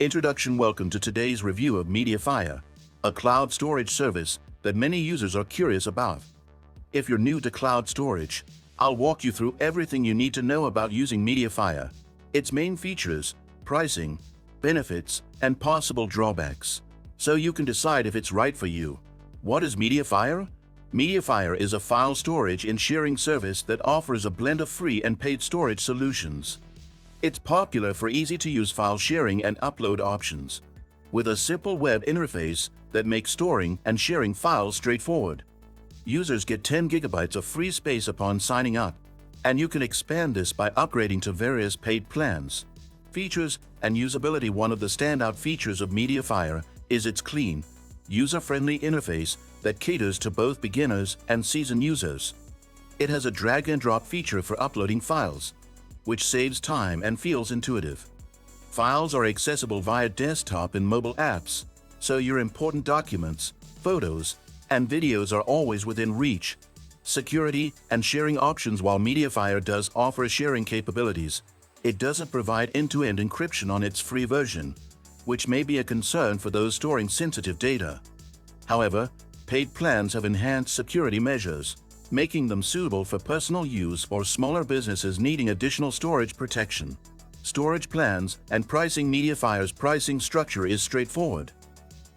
Introduction. Welcome to today's review of MediaFire, a cloud storage service that many users are curious about. If you're new to cloud storage, I'll walk you through everything you need to know about using MediaFire, its main features, pricing, benefits, and possible drawbacks, so you can decide if it's right for you. What is MediaFire? MediaFire is a file storage and sharing service that offers a blend of free and paid storage solutions. It's popular for easy-to-use file sharing and upload options, with a simple web interface that makes storing and sharing files straightforward. Users get 10 gigabytes of free space upon signing up, and you can expand this by upgrading to various paid plans. Features and usability. One of the standout features of MediaFire is its clean, user-friendly interface that caters to both beginners and seasoned users. It has a drag-and-drop feature for uploading files, which saves time and feels intuitive. Files are accessible via desktop and mobile apps, so your important documents, photos, and videos are always within reach. Security and sharing options. While MediaFire does offer sharing capabilities, it doesn't provide end-to-end encryption on its free version, which may be a concern for those storing sensitive data. However, paid plans have enhanced security measures, making them suitable for personal use or smaller businesses needing additional storage protection. Storage plans and pricing. MediaFire's pricing structure is straightforward.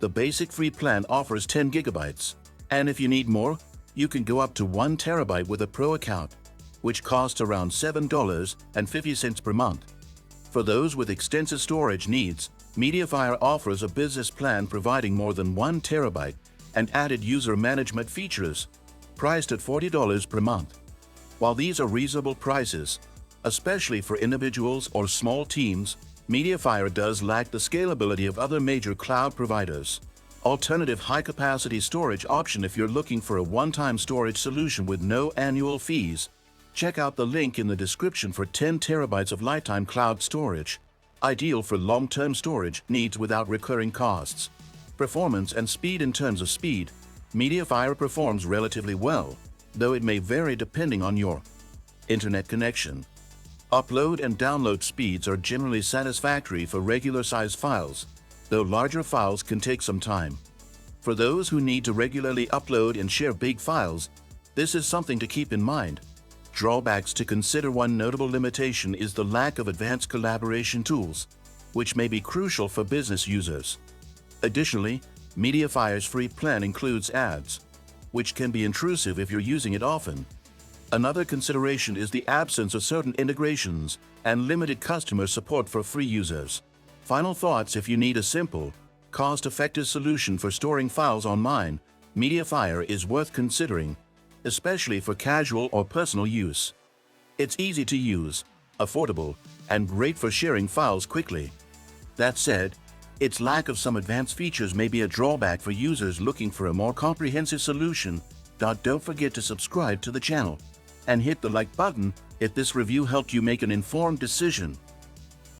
The basic free plan offers 10 gigabytes, and if you need more, you can go up to 1 terabyte with a pro account, which costs around $7.50 per month. For those with extensive storage needs, MediaFire offers a business plan providing more than 1 terabyte and added user management features, priced at $40 per month. While these are reasonable prices, especially for individuals or small teams, MediaFire does lack the scalability of other major cloud providers. Alternative high-capacity storage option. If you're looking for a one-time storage solution with no annual fees, check out the link in the description for 10 terabytes of lifetime cloud storage, ideal for long-term storage needs without recurring costs. Performance and speed. In terms of speed, MediaFire performs relatively well, though it may vary depending on your internet connection. Upload and download speeds are generally satisfactory for regular-sized files, though larger files can take some time. For those who need to regularly upload and share big files, this is something to keep in mind. Drawbacks to consider. One notable limitation is the lack of advanced collaboration tools, which may be crucial for business users. Additionally, MediaFire's free plan includes ads, which can be intrusive if you're using it often. Another consideration is the absence of certain integrations and limited customer support for free users. Final thoughts. If you need a simple, cost-effective solution for storing files online, MediaFire is worth considering, especially for casual or personal use. It's easy to use, affordable, and great for sharing files quickly. That said, its lack of some advanced features may be a drawback for users looking for a more comprehensive solution. Don't forget to subscribe to the channel and hit the like button if this review helped you make an informed decision.